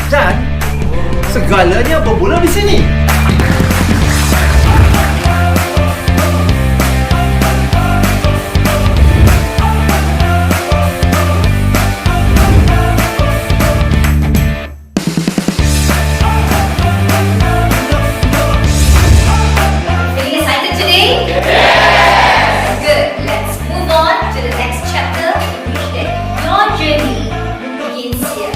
Dan segalanya bermula di sini. Feeling excited today? Good. Let's move on to the next chapter in which that your journey begins here.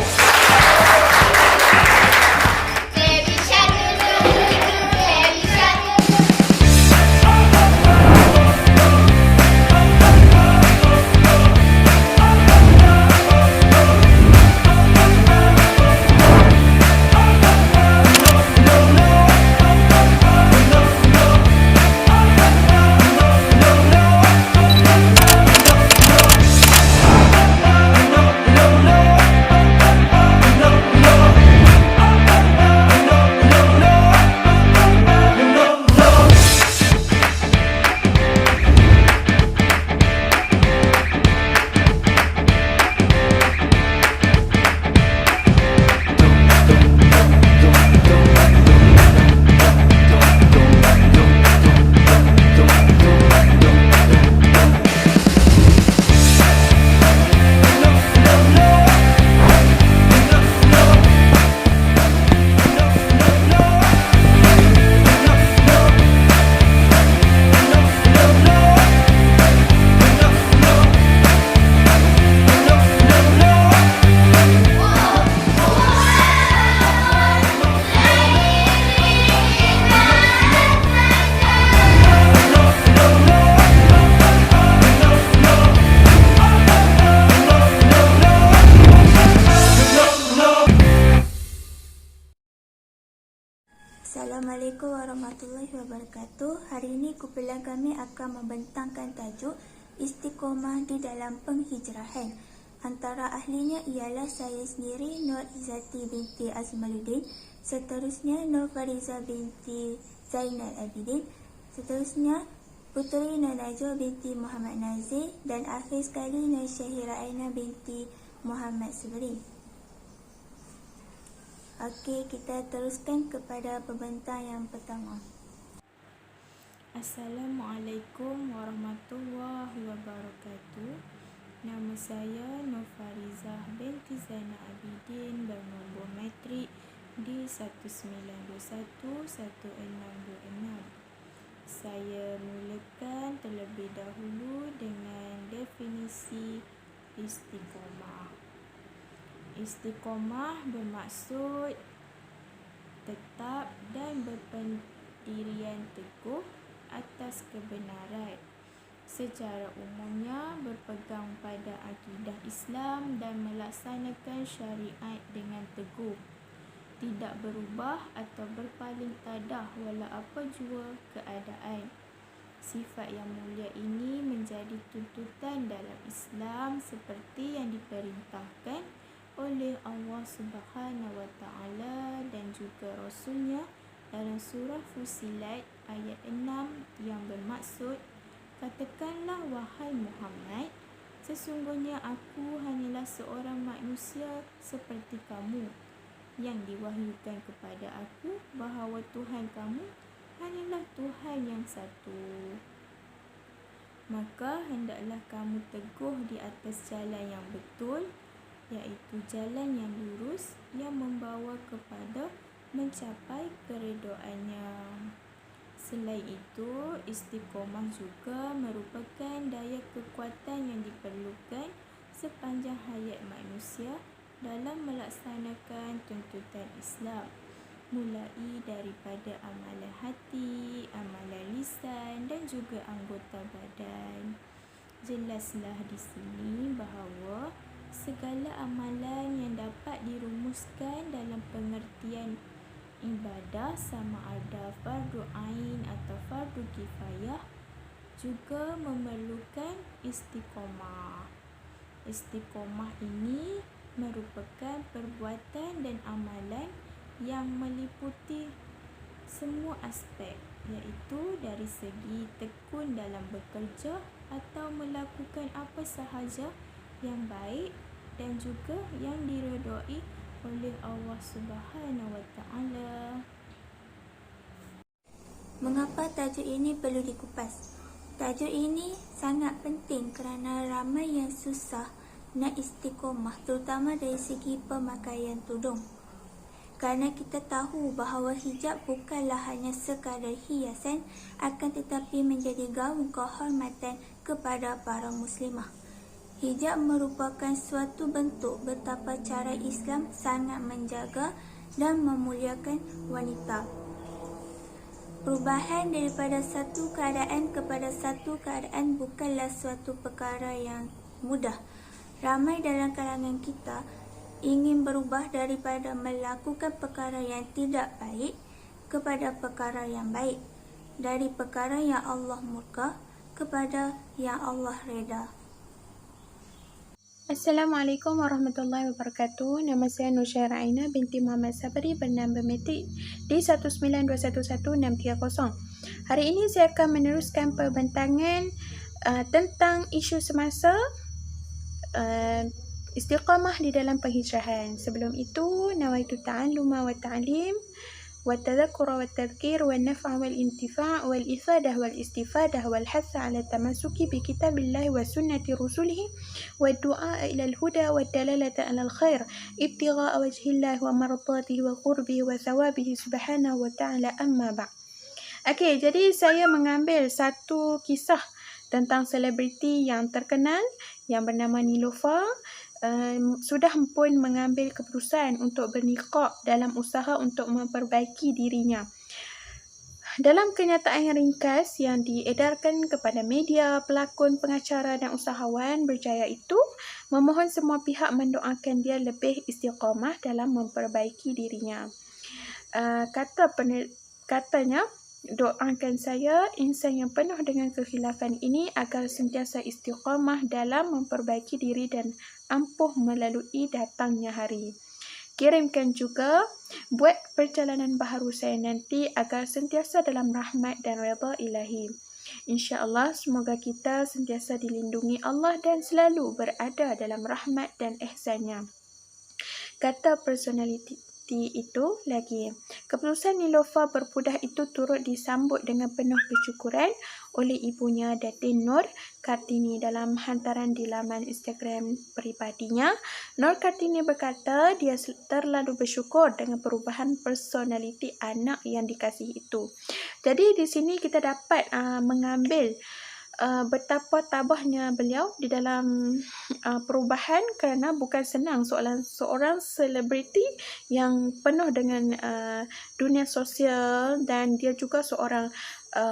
Baby shark doo doo doo doo, baby shark doo doo. Assalamualaikum warahmatullahi wabarakatuh. Hari ini kumpulan kami akan membentangkan tajuk Istiqomah di dalam penghijrahan. Antara ahlinya ialah saya sendiri, Nur Izzati binti Azmaluddin, seterusnya Nur Fariza binti Zainal Abidin, seterusnya Puteri Nur Najwa binti Muhammad Nazir, dan akhir sekali Nur Syahira Aina binti Muhammad Sabri. Okey, kita teruskan kepada pembentang yang pertama. Assalamualaikum warahmatullahi wabarakatuh. Nama saya Nur Farizah binti Zainal Abidin, bernombor matrik di 1921-1626. Saya mulakan terlebih dahulu dengan definisi istiqomah. Istiqomah bermaksud tetap dan berpendirian teguh atas kebenaran. Secara umumnya berpegang pada akidah Islam dan melaksanakan syariat dengan teguh, tidak berubah atau berpaling tadah walau apa jua keadaan. Sifat yang mulia ini menjadi tuntutan dalam Islam seperti yang diperintahkan oleh Allah Subhanahu wa Ta'ala dan juga Rasulnya dalam surah Fussilat ayat 6 yang bermaksud, katakanlah wahai Muhammad, sesungguhnya aku hanyalah seorang manusia seperti kamu, yang diwahyukan kepada aku bahawa Tuhan kamu hanyalah Tuhan yang satu. Maka hendaklah kamu teguh di atas jalan yang betul, iaitu jalan yang lurus yang membawa kepada mencapai keredoannya. Selain itu, istiqomah juga merupakan daya kekuatan yang diperlukan sepanjang hayat manusia dalam melaksanakan tuntutan Islam, mulai daripada amalan hati, amalan lisan dan juga anggota badan. Jelaslah di sini bahawa segala amalan yang dapat dirumuskan dalam pengertian ibadah sama ada fardu ain atau fardu kifayah juga memerlukan istiqomah. Istiqomah ini merupakan perbuatan dan amalan yang meliputi semua aspek, iaitu dari segi tekun dalam bekerja atau melakukan apa sahaja yang baik dan juga yang diredai oleh Allah Subhanahu Wa Taala. Mengapa tajuk ini perlu dikupas? Tajuk ini sangat penting kerana ramai yang susah nak istiqomah, terutama dari segi pemakaian tudung. Kerana kita tahu bahawa hijab bukanlah hanya sekadar hiasan, akan tetapi menjadi gaung kehormatan kepada para muslimah. Hijab merupakan suatu bentuk betapa cara Islam sangat menjaga dan memuliakan wanita. Perubahan daripada satu keadaan kepada satu keadaan bukanlah suatu perkara yang mudah. Ramai dalam kalangan kita ingin berubah daripada melakukan perkara yang tidak baik kepada perkara yang baik, dari perkara yang Allah murka kepada yang Allah reda. Assalamualaikum warahmatullahi wabarakatuh. Nama saya Nusyairah Aina binti Muhammad Sabri bernama metrik D19211-630. Hari ini saya akan meneruskan perbentangan tentang isu semasa istiqamah di dalam penghijrahan. Sebelum itu, nawaitu ta'alluma wa ta'lim wa tadhakkura wa tadhkir wa naf'a wal intifa' wal ifadah wal istifadah wal hatha ala tamassuki bi kitabillahi wa sunnati rusulihi wa du'a ila al huda wa dalalata ala al khair ibtigha'a wajhillahi wa mardatihi wa qurbihi wa thawabihi subhanahu wa ta'ala, amma ba'. Okey, jadi saya mengambil satu kisah tentang selebriti yang terkenal yang bernama Niloufar. Sudah pun mengambil keputusan untuk berniqab dalam usaha untuk memperbaiki dirinya. Dalam kenyataan yang ringkas yang diedarkan kepada media, pelakon, pengacara dan usahawan berjaya itu memohon semua pihak mendoakan dia lebih istiqamah dalam memperbaiki dirinya. Katanya, doakan saya, insan yang penuh dengan kekhilafan ini, agar sentiasa istiqamah dalam memperbaiki diri dan ampuh melalui datangnya hari. Kirimkan juga buat perjalanan baharu saya nanti agar sentiasa dalam rahmat dan redha ilahi. InsyaAllah, semoga kita sentiasa dilindungi Allah dan selalu berada dalam rahmat dan ihsannya. Kata personaliti itu lagi, keputusan Niloufar berpudah itu turut disambut dengan penuh kesyukuran oleh ibunya Datin Nur Kartini. Dalam hantaran di laman Instagram peribadinya, Nur Kartini berkata dia terlalu bersyukur dengan perubahan personaliti anak yang dikasihi itu. Jadi di sini kita dapat mengambil betapa tabahnya beliau di dalam perubahan, kerana bukan senang seorang selebriti yang penuh dengan dunia sosial dan dia juga seorang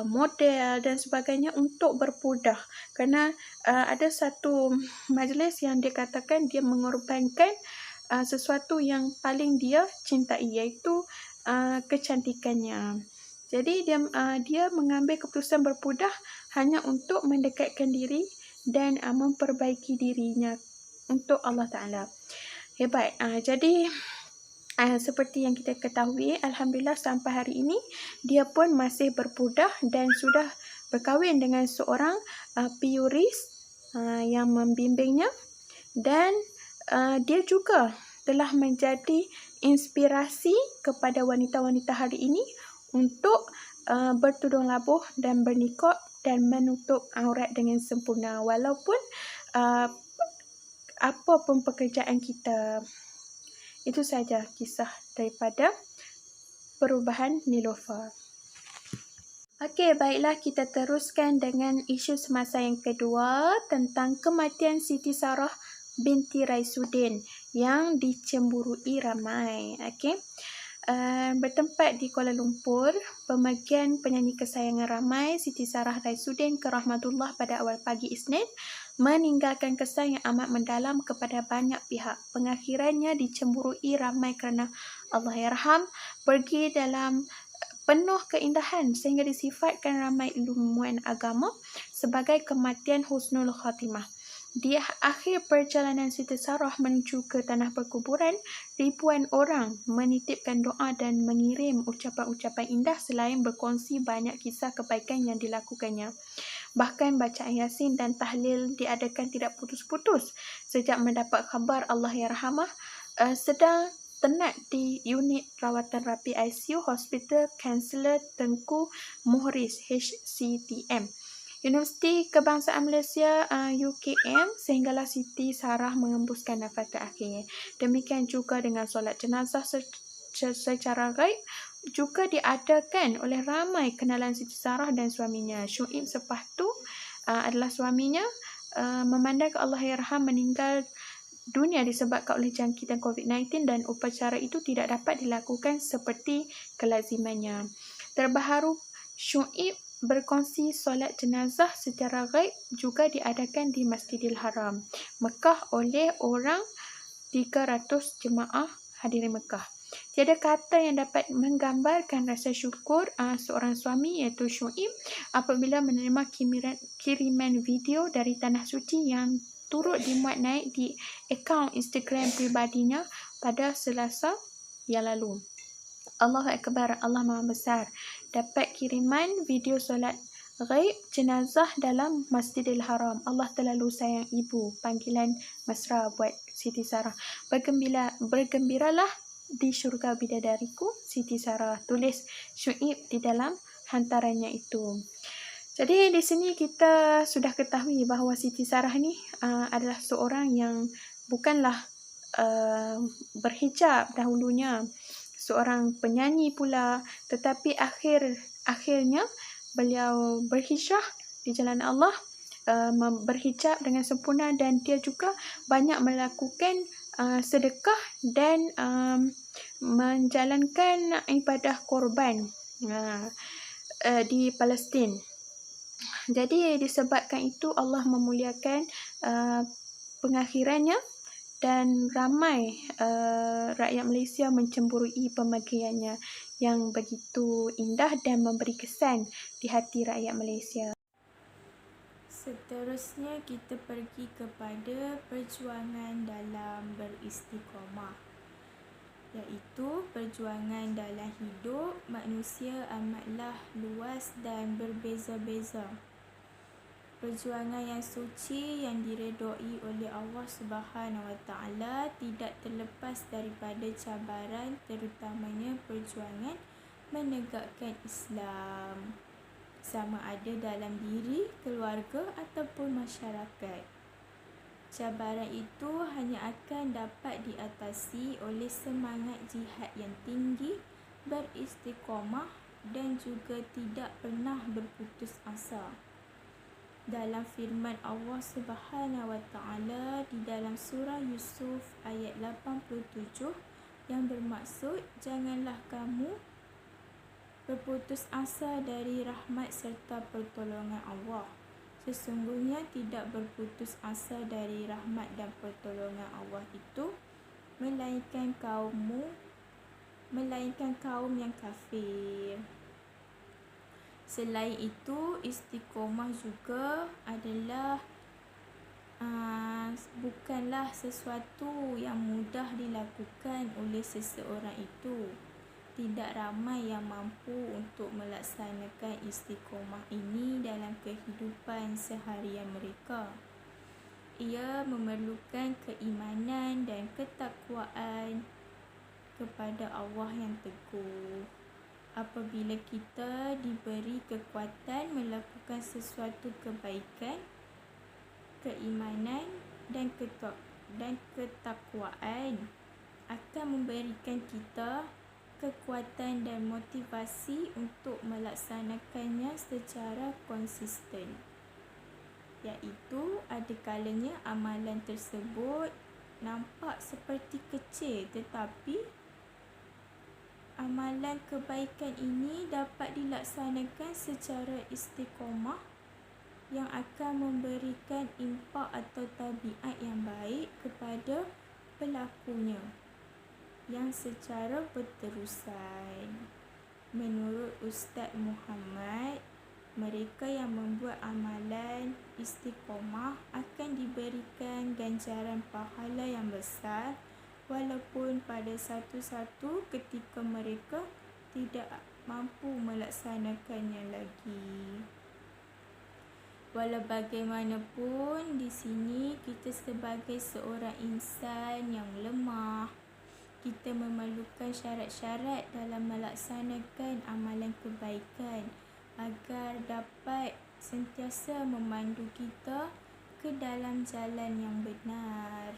model dan sebagainya untuk berpudah, kerana ada satu majlis yang dia katakan dia mengorbankan sesuatu yang paling dia cintai, iaitu kecantikannya. Jadi dia mengambil keputusan berpudah hanya untuk mendekatkan diri dan memperbaiki dirinya untuk Allah Ta'ala. Hebat. Jadi seperti yang kita ketahui, Alhamdulillah sampai hari ini dia pun masih berpudah dan sudah berkahwin dengan seorang piuris yang membimbingnya, dan dia juga telah menjadi inspirasi kepada wanita-wanita hari ini untuk bertudung labuh dan berniqab dan menutup aurat dengan sempurna, walaupun apa pun pekerjaan kita. Itu saja kisah daripada perubahan Niloufar. Okey, baiklah, kita teruskan dengan isu semasa yang kedua tentang kematian Siti Sarah binti Raisuddin yang dicemburui ramai. Okey. Bertempat di Kuala Lumpur, pemergian penyanyi kesayangan ramai Siti Sarah Raisuddin ke rahmatullah pada awal pagi Isnin meninggalkan kesan yang amat mendalam kepada banyak pihak. Pengakhirannya dicemburui ramai kerana Allahyarham pergi dalam penuh keindahan sehingga disifatkan ramai ilmuwan agama sebagai kematian husnul khatimah. Di akhir perjalanan Siti Sarah menuju ke tanah perkuburan, ribuan orang menitipkan doa dan mengirim ucapan-ucapan indah selain berkongsi banyak kisah kebaikan yang dilakukannya. Bahkan bacaan Yasin dan tahlil diadakan tidak putus-putus sejak mendapat khabar Allahyarhamah sedang tenat di unit rawatan rapi ICU Hospital Kansler Tengku Muhriz HCTM. Universiti Kebangsaan Malaysia UKM, sehinggalah Siti Sarah mengembuskan nafas terakhir. Demikian juga dengan solat jenazah secara gaib juga diadakan oleh ramai kenalan Siti Sarah dan suaminya. Syuib Sepahtu adalah suaminya, memandangkan Allahyarham meninggal dunia disebabkan oleh jangkitan COVID-19 dan upacara itu tidak dapat dilakukan seperti kelazimannya. Terbaru, Syuib berkongsi solat jenazah secara gaib juga diadakan di Masjidil Haram, Mekah oleh orang 300 jemaah hadirin Mekah. Tiada kata yang dapat menggambarkan rasa syukur seorang suami iaitu Syuib apabila menerima kiriman video dari Tanah Suci yang turut dimuat naik di akaun Instagram pribadinya pada Selasa yang lalu. Allahu Akbar, Allah Maha Besar. Dapat kiriman video solat gaib jenazah dalam Masjidil Haram. Allah terlalu sayang ibu. Panggilan mesra buat Siti Sarah. Bergembiralah di syurga bidadariku Siti Sarah. Tulis Syuib di dalam hantarannya itu. Jadi di sini kita sudah ketahui bahawa Siti Sarah ni adalah seorang yang bukanlah berhijab dahulunya, seorang penyanyi pula, tetapi akhirnya beliau berhijrah di jalan Allah, berhijab dengan sempurna, dan dia juga banyak melakukan sedekah dan menjalankan ibadah korban di Palestin. Jadi disebabkan itu Allah memuliakan pengakhirannya dan ramai rakyat Malaysia mencemburui pemergiannya yang begitu indah dan memberi kesan di hati rakyat Malaysia. Seterusnya kita pergi kepada perjuangan dalam beristiqamah, iaitu perjuangan dalam hidup manusia amatlah luas dan berbeza-beza. Perjuangan yang suci yang diredai oleh Allah Subhanahu Wa Taala tidak terlepas daripada cabaran, terutamanya perjuangan menegakkan Islam, sama ada dalam diri, keluarga ataupun masyarakat. Cabaran itu hanya akan dapat diatasi oleh semangat jihad yang tinggi, beristiqamah dan juga tidak pernah berputus asa. Dalam firman Allah Subhanahu Wa Taala di dalam surah Yusuf ayat 87 yang bermaksud, janganlah kamu berputus asa dari rahmat serta pertolongan Allah. Sesungguhnya tidak berputus asa dari rahmat dan pertolongan Allah itu melainkan kaum yang kafir. Selain itu, istiqomah juga adalah bukanlah sesuatu yang mudah dilakukan oleh seseorang itu. Tidak ramai yang mampu untuk melaksanakan istiqomah ini dalam kehidupan seharian mereka. Ia memerlukan keimanan dan ketakwaan kepada Allah yang teguh. Apabila kita diberi kekuatan melakukan sesuatu kebaikan, keimanan dan ketakwaan akan memberikan kita kekuatan dan motivasi untuk melaksanakannya secara konsisten. Iaitu ada kalanya amalan tersebut nampak seperti kecil, tetapi amalan kebaikan ini dapat dilaksanakan secara istiqamah yang akan memberikan impak atau tabiat yang baik kepada pelakunya yang secara berterusan. Menurut Ustaz Muhammad, mereka yang membuat amalan istiqamah akan diberikan ganjaran pahala yang besar walaupun pada satu-satu ketika mereka tidak mampu melaksanakannya lagi. Walau bagaimanapun, di sini kita sebagai seorang insan yang lemah, kita memerlukan syarat-syarat dalam melaksanakan amalan kebaikan agar dapat sentiasa memandu kita ke dalam jalan yang benar.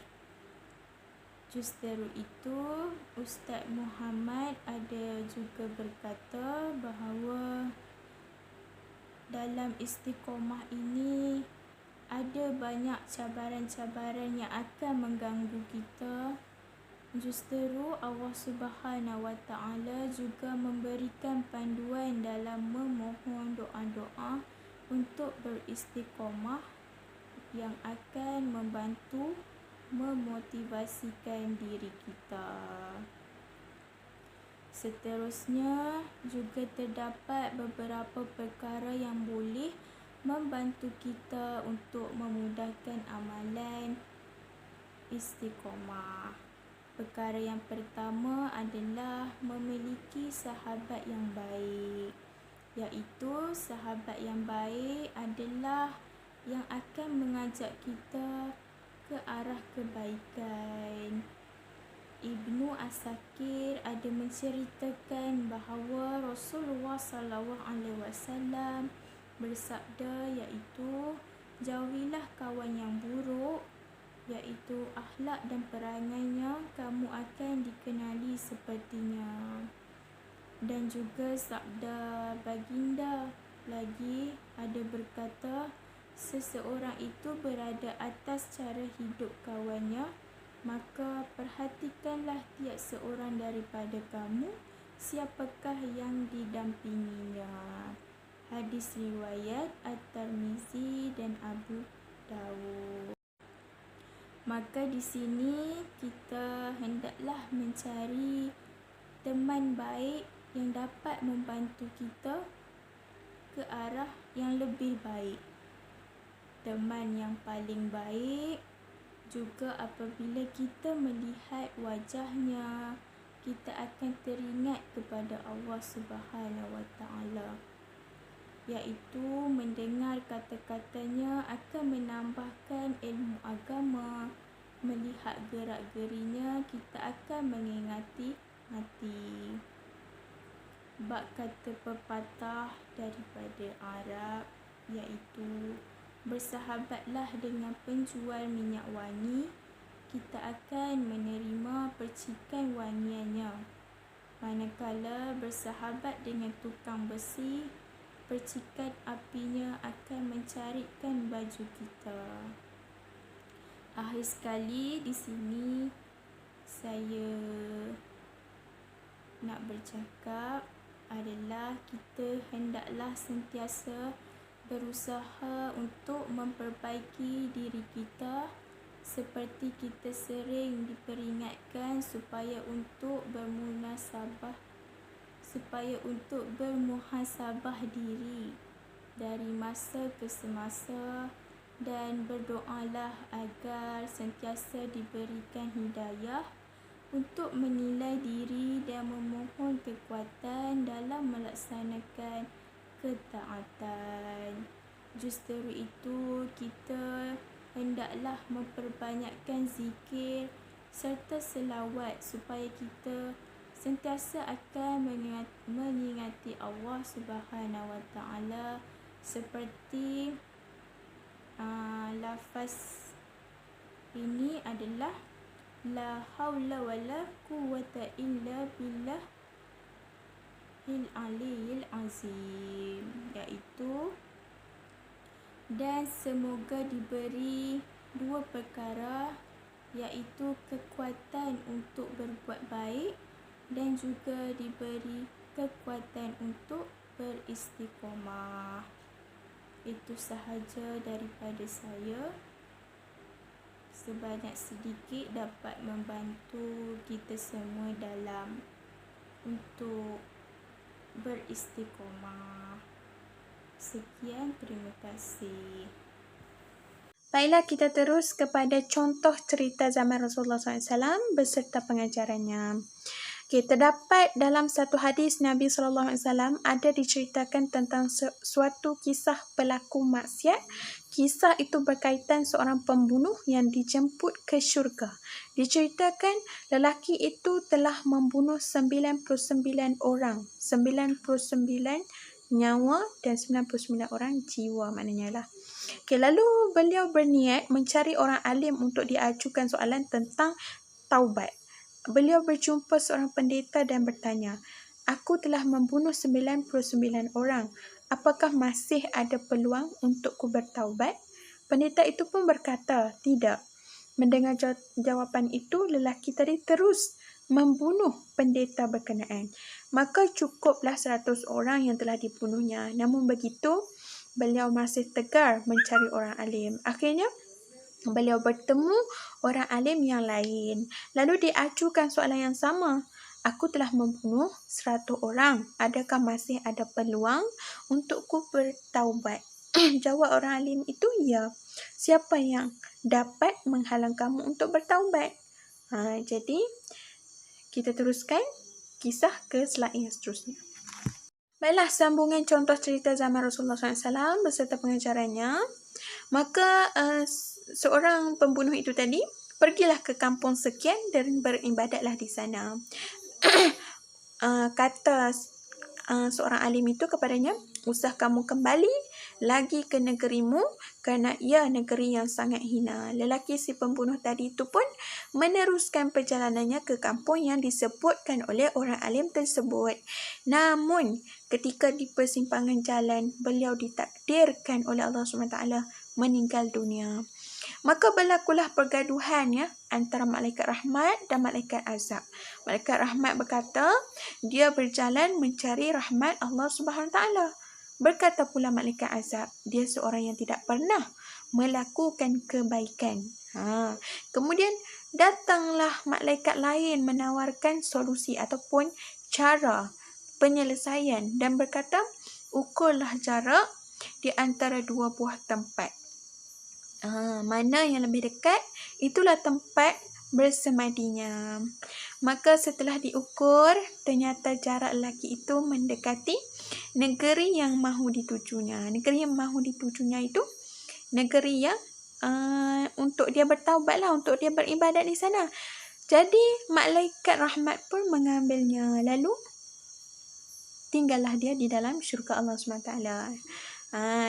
Justeru itu, Ustaz Muhammad ada juga berkata bahawa dalam istiqomah ini ada banyak cabaran-cabaran yang akan mengganggu kita. Justeru Allah Subhanahu Wa Taala juga memberikan panduan dalam memohon doa-doa untuk beristiqomah yang akan membantu memotivasikan diri kita. Seterusnya juga terdapat beberapa perkara yang boleh membantu kita untuk memudahkan amalan istiqomah. Perkara yang pertama adalah memiliki sahabat yang baik, iaitu sahabat yang baik adalah yang akan mengajak kita ke arah kebaikan. Ibnu Asakir ada menceritakan bahawa Rasulullah SAW bersabda, iaitu jauhilah kawan yang buruk, iaitu akhlak dan perangainya kamu akan dikenali sepertinya. Dan juga sabda baginda lagi ada berkata, seseorang itu berada atas cara hidup kawannya, maka perhatikanlah tiap seorang daripada kamu siapakah yang didampinginya. Hadis riwayat At-Tirmizi dan Abu Dawud. Maka di sini kita hendaklah mencari teman baik yang dapat membantu kita ke arah yang lebih baik. Teman yang paling baik juga apabila kita melihat wajahnya, kita akan teringat kepada Allah Subhanahu Wa Taala, iaitu mendengar kata-katanya akan menambahkan ilmu agama. Melihat gerak-gerinya, kita akan mengingati hati. Bak kata pepatah daripada Arab, iaitu bersahabatlah dengan penjual minyak wangi, kita akan menerima percikan wangiannya. Manakala bersahabat dengan tukang besi, percikan apinya akan mencarikan baju kita. Akhir sekali di sini saya nak bercakap adalah kita hendaklah sentiasa berusaha untuk memperbaiki diri kita, seperti kita sering diperingatkan supaya untuk bermuhasabah diri dari masa ke semasa, dan berdoalah agar sentiasa diberikan hidayah untuk menilai diri dan memohon kekuatan dalam melaksanakan ketaatan. Justeru itu, kita hendaklah memperbanyakkan zikir serta selawat supaya kita sentiasa akan mengingati Allah Subhanahu Wa Taala, seperti lafaz ini adalah la haula wala quwwata illa billah al-aliyyil azim, iaitu dan semoga diberi dua perkara, iaitu kekuatan untuk berbuat baik dan juga diberi kekuatan untuk beristiqomah. Itu sahaja daripada saya. Sebanyak sedikit dapat membantu kita semua dalam untuk beristiqomah. Sekian, terima kasih. Baiklah, kita terus kepada contoh cerita zaman Rasulullah SAW beserta pengajarannya. Okay, terdapat dalam satu hadis Nabi SAW ada diceritakan tentang suatu kisah pelaku maksiat. Kisah itu berkaitan seorang pembunuh yang dijemput ke syurga. Diceritakan lelaki itu telah membunuh 99 orang. 99 nyawa dan 99 orang jiwa maknanya lah. Okay, lalu beliau berniat mencari orang alim untuk diajukan soalan tentang taubat. Beliau berjumpa seorang pendeta dan bertanya, "Aku telah membunuh 99 orang. Apakah masih ada peluang untukku bertaubat?" Pendeta itu pun berkata, "Tidak." Mendengar jawapan itu, lelaki tadi terus membunuh pendeta berkenaan. Maka cukuplah 100 orang yang telah dibunuhnya. Namun begitu, beliau masih tegar mencari orang alim. Akhirnya, beliau bertemu orang alim yang lain. Lalu diajukan soalan yang sama. "Aku telah membunuh 100 orang. Adakah masih ada peluang untukku bertaubat?" Jawab orang alim itu, "Ya." "Siapa yang dapat menghalang kamu untuk bertaubat?" Jadi, kita teruskan kisah ke slide yang seterusnya. Baiklah, sambungan contoh cerita zaman Rasulullah SAW beserta pengajarannya. Maka seorang pembunuh itu tadi pergilah ke kampung sekian dan beribadatlah di sana. Kata seorang alim itu kepadanya, "Usah kamu kembali lagi ke negerimu kerana ia negeri yang sangat hina." Lelaki si pembunuh tadi itu pun meneruskan perjalanannya ke kampung yang disebutkan oleh orang alim tersebut. Namun, ketika di persimpangan jalan, beliau ditakdirkan oleh Allah SWT meninggal dunia. Maka berlakulah pergaduhan antara malaikat rahmat dan malaikat azab. Malaikat rahmat berkata, dia berjalan mencari rahmat Allah SWT. Berkata pula malaikat azab, dia seorang yang tidak pernah melakukan kebaikan. Kemudian datanglah malaikat lain menawarkan solusi ataupun cara penyelesaian dan berkata, ukurlah jarak di antara dua buah tempat. Mana yang lebih dekat, itulah tempat bersemadinya. Maka setelah diukur, ternyata jarak lelaki itu mendekati negeri yang mahu ditujunya. Negeri yang mahu ditujunya itu negeri yang untuk dia bertaubat lah, untuk dia beribadat di sana. Jadi malaikat rahmat pun mengambilnya. Lalu tinggallah dia di dalam syurga Allah SWT.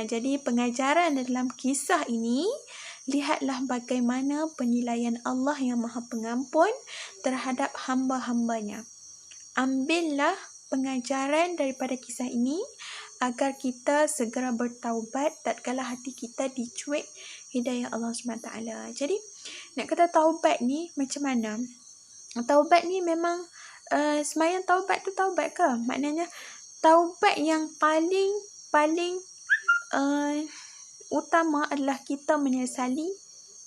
Jadi pengajaran dalam kisah ini, lihatlah bagaimana penilaian Allah yang Maha Pengampun terhadap hamba-hambanya. Ambillah pengajaran daripada kisah ini agar kita segera bertaubat tatkala hati kita dicuik hidayah Allah SWT. Jadi nak kata taubat ni macam mana? Taubat ni memang sembahyang taubat tu taubat ke? Maknanya taubat yang paling utama adalah kita menyesali,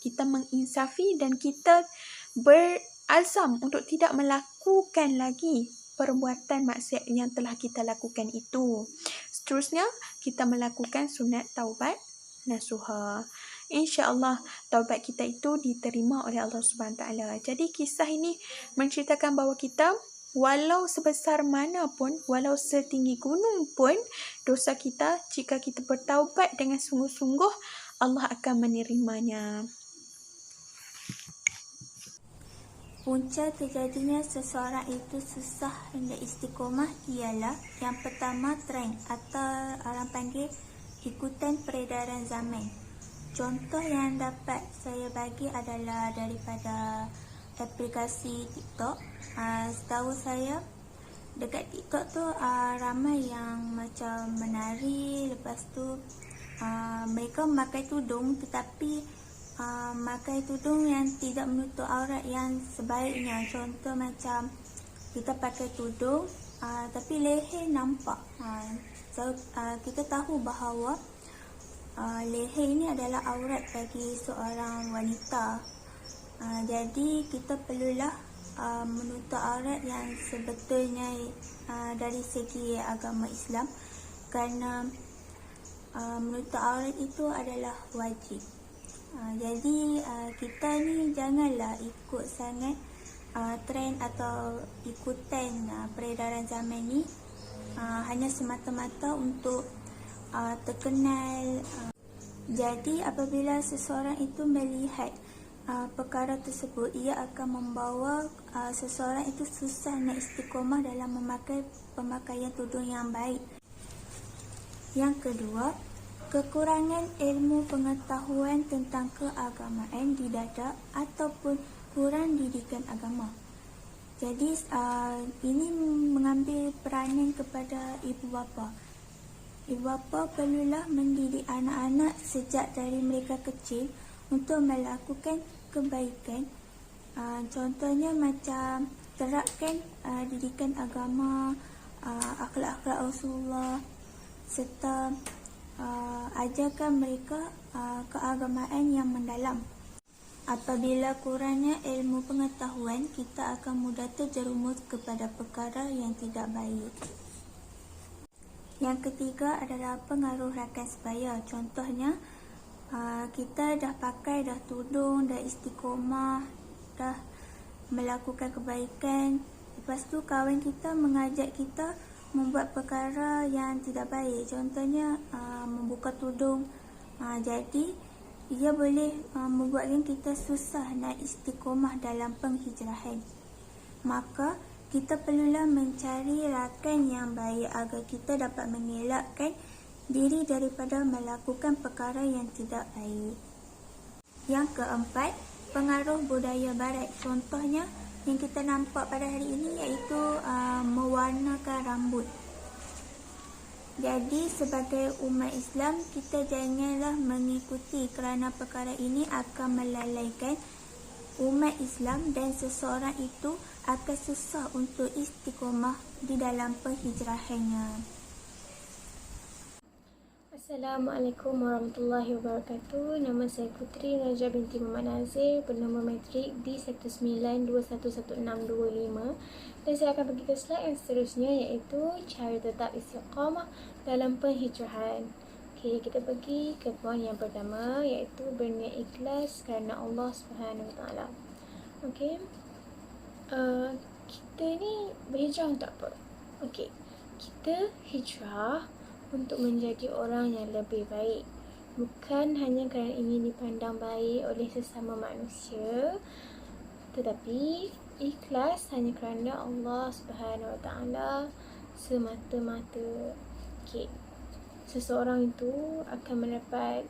kita menginsafi dan kita berazam untuk tidak melakukan lagi perbuatan maksiat yang telah kita lakukan itu. Seterusnya, kita melakukan sunat taubat nasuha. InsyaAllah taubat kita itu diterima oleh Allah SWT. Jadi kisah ini menceritakan bahawa kita, walau sebesar mana pun, walau setinggi gunung pun, dosa kita, jika kita bertaubat dengan sungguh-sungguh, Allah akan menerimanya. Punca terjadinya seseorang itu susah hingga istiqomah ialah yang pertama trend atau orang panggil ikutan peredaran zaman. Contoh yang dapat saya bagi adalah daripada aplikasi TikTok. Setahu saya dekat TikTok tu ramai yang macam menari, lepas tu mereka memakai tudung tetapi memakai tudung yang tidak menutup aurat yang sebaiknya. Contoh macam kita pakai tudung tapi leher nampak. Kita tahu bahawa leher ini adalah aurat bagi seorang wanita. Jadi kita perlulah menutup aurat yang sebetulnya dari segi agama Islam, kerana menutup aurat itu adalah wajib. Jadi kita ni janganlah ikut sangat trend atau ikutan peredaran zaman ni hanya semata-mata untuk terkenal. Jadi apabila seseorang itu melihat perkara tersebut, ia akan membawa seseorang itu susah nak istiqomah dalam memakai pemakaian tudung yang baik. Yang kedua, kekurangan ilmu pengetahuan tentang keagamaan di dada ataupun kurang didikan agama. Jadi ini mengambil peranan kepada ibu bapa. Ibu bapa perlulah mendidik anak-anak sejak dari mereka kecil untuk melakukan kebaikan. Contohnya macam terapkan didikan agama, akhlak-akhlak Rasulullah, serta ajarkan mereka keagamaan yang mendalam. Apabila kurangnya ilmu pengetahuan, kita akan mudah terjerumus kepada perkara yang tidak baik. Yang ketiga adalah pengaruh rakan sebaya. Contohnya, kita dah pakai dah tudung, dah istiqomah, dah melakukan kebaikan. Lepas tu kawan kita mengajak kita membuat perkara yang tidak baik. Contohnya membuka tudung. Jadi ia boleh membuatkan kita susah nak istiqomah dalam penghijrahan. Maka kita perlulah mencari rakan yang baik agar kita dapat mengelakkan diri daripada melakukan perkara yang tidak baik. Yang keempat, pengaruh budaya barat. Contohnya yang kita nampak pada hari ini iaitu mewarnakan rambut. Jadi sebagai umat Islam, kita janganlah mengikuti kerana perkara ini akan melalaikan umat Islam dan seseorang itu akan susah untuk istiqomah di dalam penghijrahannya. Assalamualaikum warahmatullahi wabarakatuh. Nama saya Putri Najah binti Muhammad Nazir, bernama matrik di 19211625, dan saya akan pergi ke slide yang seterusnya iaitu cara tetap istiqamah dalam penghijrahan. Okey, kita pergi ke poin yang pertama iaitu berniat ikhlas kerana Allah Subhanahu Wa Taala. Okey. Kita ni berhijrah untuk apa? Okey. Kita hijrah untuk menjadi orang yang lebih baik. Bukan hanya kerana ingin dipandang baik oleh sesama manusia, tetapi ikhlas hanya kerana Allah Subhanahu Wa Taala semata-mata. Okey. Seseorang itu akan mendapat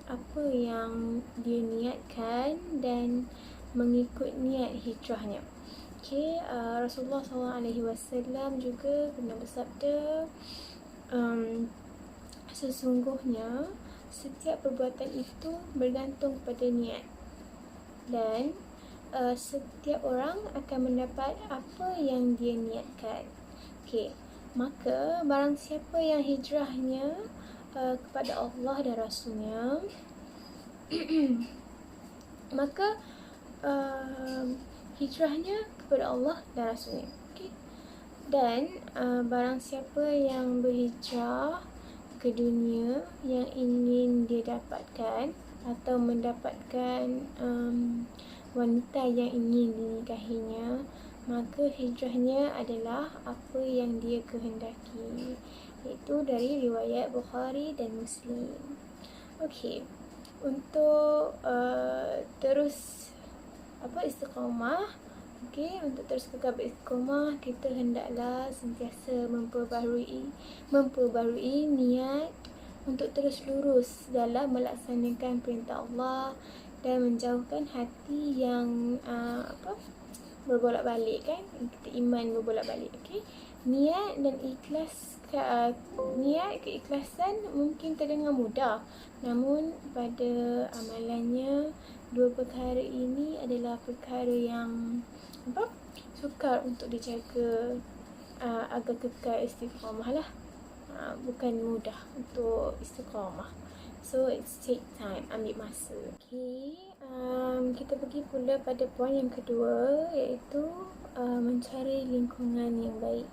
apa yang dia niatkan dan mengikut niat hijrahnya. Okey, Rasulullah SAW juga pernah bersabda, sesungguhnya setiap perbuatan itu bergantung pada niat, dan setiap orang akan mendapat apa yang dia niatkan. Okey, maka barang siapa yang hijrahnya kepada Allah dan Rasulnya, maka hijrahnya kepada Allah dan Rasulnya. Okay. Dan barang siapa yang berhijrah ke dunia yang ingin dia dapatkan atau mendapatkan wanita yang ingin dinikahinya, maka hijrahnya adalah apa yang dia kehendaki. Itu dari riwayat Bukhari dan Muslim. Okey, untuk terus istiqamah, okey, untuk terus kekal beristiqamah, kita hendaklah sentiasa memperbarui niat untuk terus lurus dalam melaksanakan perintah Allah dan menjauhkan hati yang berbolak-balik, kan? Kita iman berbolak-balik. Okey, niat dan ikhlas, niat keikhlasan mungkin terdengar mudah, namun pada amalannya dua perkara ini adalah perkara yang sukar untuk dijaga agar kekal istiqamah lah. Bukan mudah untuk istiqamah. So it's take time, ambil masa. Okay, kita pergi pula pada poin yang kedua iaitu mencari lingkungan yang baik.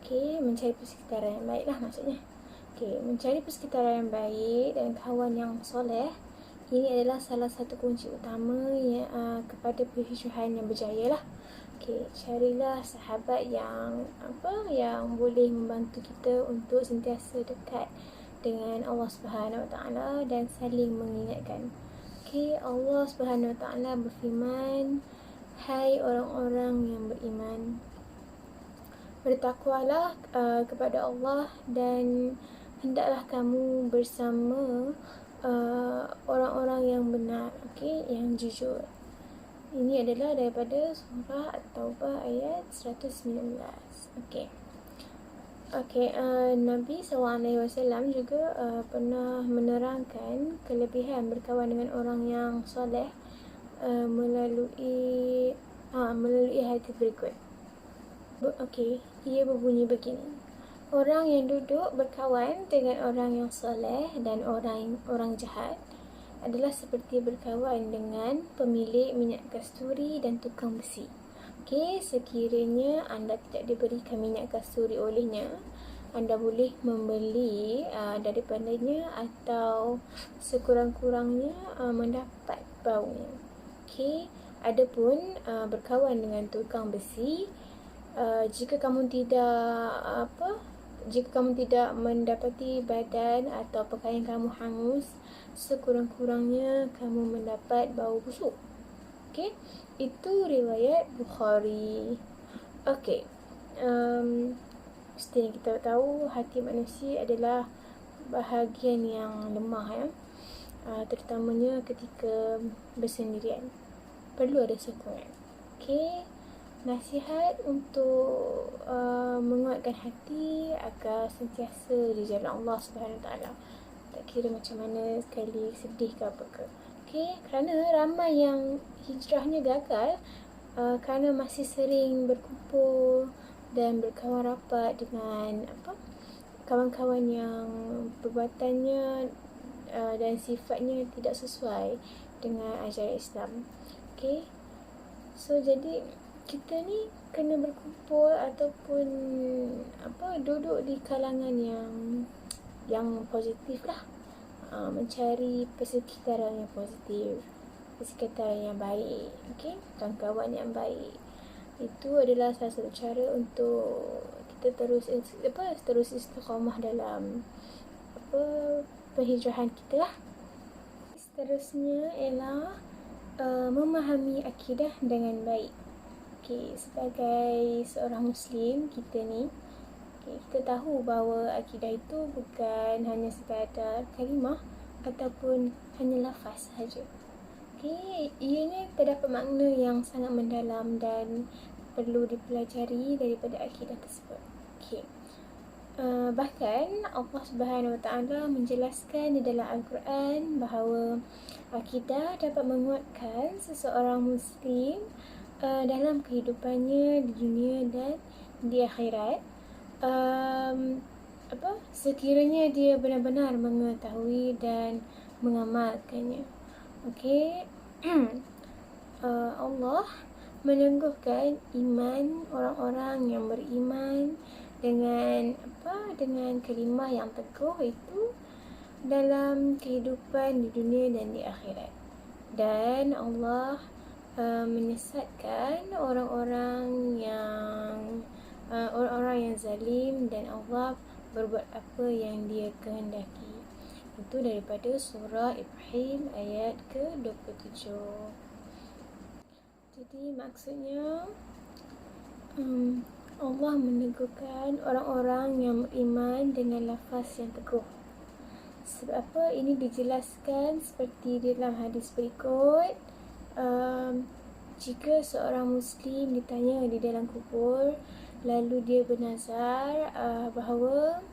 Okay, mencari persekitaran yang baik lah maksudnya. Okay, mencari persekitaran yang baik dan kawan yang soleh ini adalah salah satu kunci utama yang kepada perhijrahan yang berjaya lah. Okey, carilah sahabat yang yang boleh membantu kita untuk sentiasa dekat dengan Allah Subhanahu Wa Taala dan saling mengingatkan. Okey, Allah Subhanahu Wa Taala berfirman, hai orang-orang yang beriman, bertakwalah kepada Allah dan hendaklah kamu bersama orang-orang yang benar, okey, yang jujur. Ini adalah daripada surah At-Taubah ayat 119. Okey. Nabi SAW juga pernah menerangkan kelebihan berkawan dengan orang yang soleh melalui hadis berikut. Okey, ia berbunyi begini. Orang yang duduk berkawan dengan orang yang soleh dan orang jahat adalah seperti berkawan dengan pemilik minyak kasturi dan tukang besi. Okey, sekiranya anda tidak diberikan minyak kasturi olehnya, anda boleh membeli daripadanya atau sekurang-kurangnya mendapat baunya. Okey, adapun berkawan dengan tukang besi, jika kamu tidak mendapati badan atau pakaian kamu hangus, sekurang-kurangnya kamu mendapat bau busuk. Okey, itu riwayat Bukhari. Okey, mesti kita tahu hati manusia adalah bahagian yang lemah, ya. Terutamanya ketika bersendirian. Perlu ada sokongan. Okey, nasihat untuk menguatkan hati agar sentiasa di jalan Allah Subhanahu Wa Taala. Tak kira macam mana, sekali sedih ke apa ke. Okey, kerana ramai yang hijrahnya gagal kerana masih sering berkumpul dan berkawan rapat dengan kawan-kawan yang perbuatannya dan sifatnya tidak sesuai dengan ajaran Islam. Okey, so jadi kita ni kena berkumpul ataupun duduk di kalangan yang positif lah. Mencari persekitaran yang positif, persekitaran yang baik, okey, kawan-kawan yang baik. Itu adalah salah satu cara untuk kita terus istiqamah dalam perhijrahan kita lah. Seterusnya ialah memahami akidah dengan baik. Okey, sebagai seorang Muslim, kita kita tahu bahawa akidah itu bukan hanya sekadar kalimah ataupun hanya lafaz sahaja. Okey, ianya terdapat makna yang sangat mendalam dan perlu dipelajari daripada akidah tersebut. Okey. Bahkan Allah Subhanahu Wa Taala menjelaskan di dalam Al-Quran bahawa akidah dapat menguatkan seseorang Muslim dalam kehidupannya di dunia dan di akhirat. Sekiranya dia benar-benar mengetahui dan mengamalkannya. Okey. Allah meneguhkan iman orang-orang yang beriman dengan kalimah yang teguh itu dalam kehidupan di dunia dan di akhirat. Dan Allah menyesatkan orang-orang yang zalim dan Allah berbuat apa yang dia kehendaki. Itu daripada surah Ibrahim ayat ke-27. Jadi maksudnya Allah meneguhkan orang-orang yang beriman dengan lafaz yang teguh. Sebab apa? Ini dijelaskan seperti dalam hadis berikut. Jika seorang Muslim ditanya di dalam kubur, lalu dia bernazar bahawa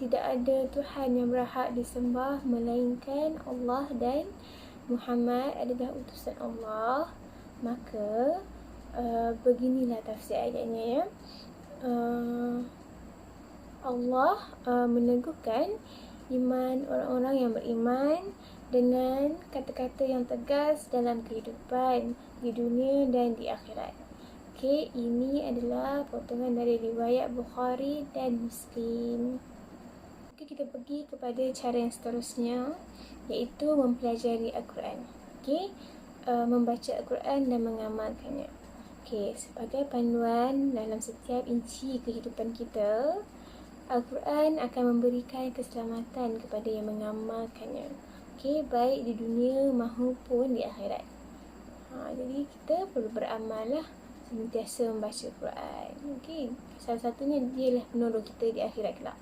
tidak ada Tuhan yang berhak disembah melainkan Allah dan Muhammad adalah utusan Allah, maka beginilah tafsir ayatnya, ya. Allah meneguhkan iman orang-orang yang beriman dengan kata-kata yang tegas dalam kehidupan di dunia dan di akhirat. Okey, ini adalah potongan dari riwayat Bukhari dan Muslim. Okey, kita pergi kepada cara yang seterusnya, iaitu mempelajari Al-Quran. Okey, membaca Al-Quran dan mengamalkannya. Okey, sebagai panduan dalam setiap inci kehidupan kita, Al-Quran akan memberikan keselamatan kepada yang mengamalkannya. Okey, baik di dunia maupun di akhirat. Jadi kita perlu beramal lah, sentiasa membaca Quran. Okey, salah satunya dialah penolong kita di akhirat kelak.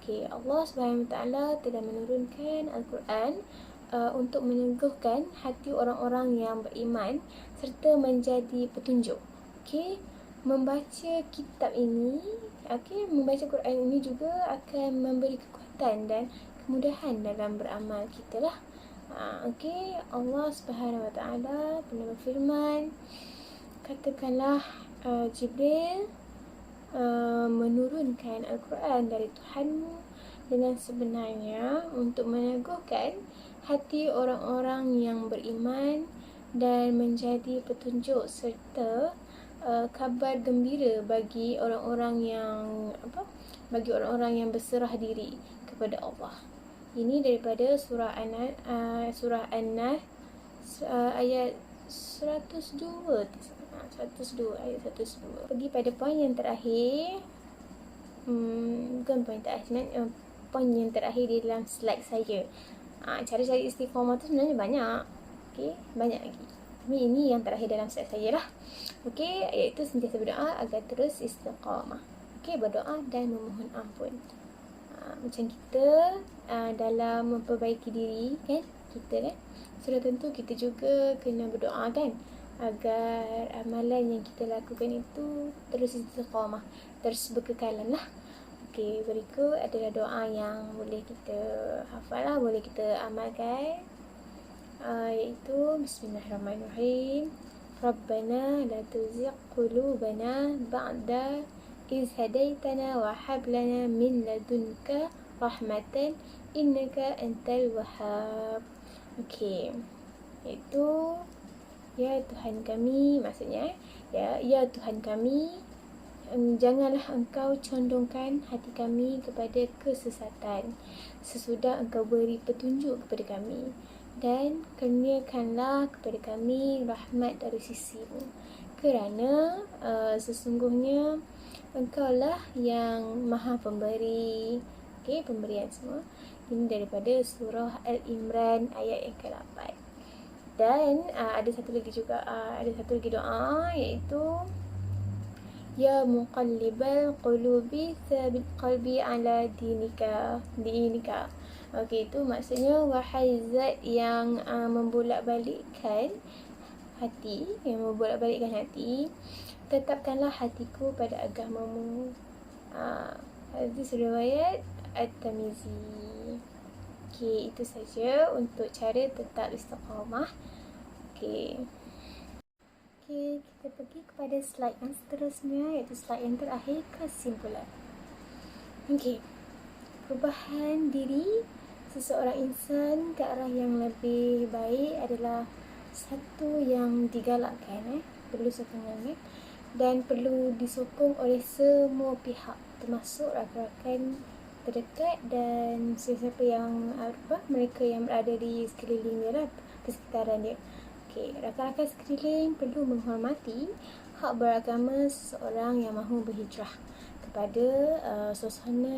Okey, Allah SWT telah menurunkan Al-Quran untuk meneguhkan hati orang-orang yang beriman serta menjadi petunjuk. Okey, membaca kitab ini, membaca Quran ini juga akan memberi kekuatan dan kemudahan dalam beramal kita lah. Okey, Allah SWT pernah berfirman, katakanlah Jibril menurunkan Al-Quran dari Tuhanmu dengan sebenarnya untuk meneguhkan hati orang-orang yang beriman dan menjadi petunjuk serta kabar gembira bagi orang-orang yang berserah diri kepada Allah. Ini daripada surah An-Nahl ayat 102 ayat 102. Pergi pada poin yang terakhir. Bukan poin terakhir, poin yang terakhir di dalam slide saya. Cara-cara istiqamah tu sebenarnya banyak. Okey, banyak lagi. Tapi ini yang terakhir dalam slide saya lah. Okey, iaitu sentiasa berdoa agar terus istiqamah. Okey, berdoa dan memohon ampun. Macam kita dalam memperbaiki diri kan, kita kan, sudah tentu kita juga kena berdoa kan, agar amalan yang kita lakukan itu terus istiqamah, terus berkekalan lah. Okey, berikut adalah doa yang boleh kita hafal lah, boleh kita amalkan, iaitu Bismillahirrahmanirrahim. Rabbana la tuzigh qulubana ba'da iz hadaitana wa hab lana min ladunka rahmatan innaka antal wahhab. Okey, iaitu ya Tuhan kami, maksudnya ya Tuhan kami, janganlah Engkau condongkan hati kami kepada kesesatan sesudah Engkau beri petunjuk kepada kami, dan kurniakanlah kepada kami rahmat dari sisi-Mu, kerana sesungguhnya Engkaulah yang Maha Pemberi. Okey, pemberian semua. Ini daripada surah Al-Imran ayat yang ke-8. Dan ada satu lagi doa, iaitu Ya muqallibal qulubi thabit qalbi ala dinika. Okey, itu maksudnya wahai zat yang membolak-balikkan hati, tetapkanlah hatiku pada agamamu. Hadis riwayat At-Tirmizi. Okey, itu saja untuk cara tetap istiqamah. Okey, kita pergi kepada slide yang seterusnya, iaitu slide yang terakhir, kesimpulan. Okey, perubahan diri seseorang insan ke arah yang lebih baik adalah satu yang digalakkan, perlu sokongan, dan perlu disokong oleh semua pihak, termasuk rakan-rakan terdekat dan sesiapa yang mereka yang berada di sekelilingnya lah, persekitaran dia. Okey, rakan-rakan sekeliling perlu menghormati hak beragama seseorang yang mahu berhijrah kepada suasana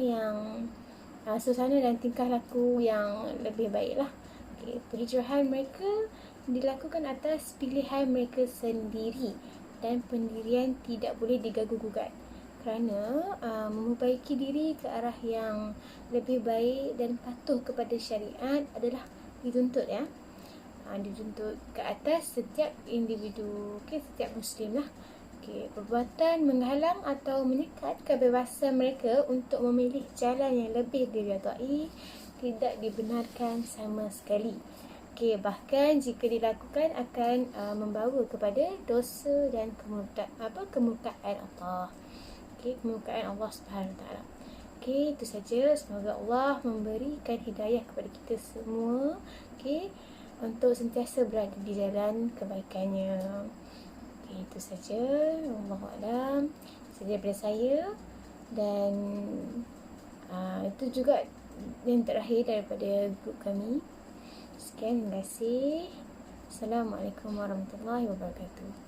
dan tingkah laku yang lebih baiklah. Okey, perhijrahan mereka dilakukan atas pilihan mereka sendiri dan pendirian tidak boleh diganggu-gugat, kerana memperbaiki diri ke arah yang lebih baik dan patuh kepada syariat adalah dituntut dituntut ke atas setiap individu, setiap Muslim lah. Perbuatan menghalang atau menyekat kebebasan mereka untuk memilih jalan yang lebih diredai tidak dibenarkan sama sekali. Bahkan jika dilakukan akan membawa kepada dosa dan kemurkaan Allah. Kemurkaan Allah SWT. Itu saja. Semoga Allah memberikan hidayah kepada kita semua, untuk sentiasa berada di jalan kebaikannya. Itu saja. Wallahualam. Saja daripada saya. Dan itu juga yang terakhir daripada grup kami. Sekian, terima kasih. Assalamualaikum warahmatullahi wabarakatuh.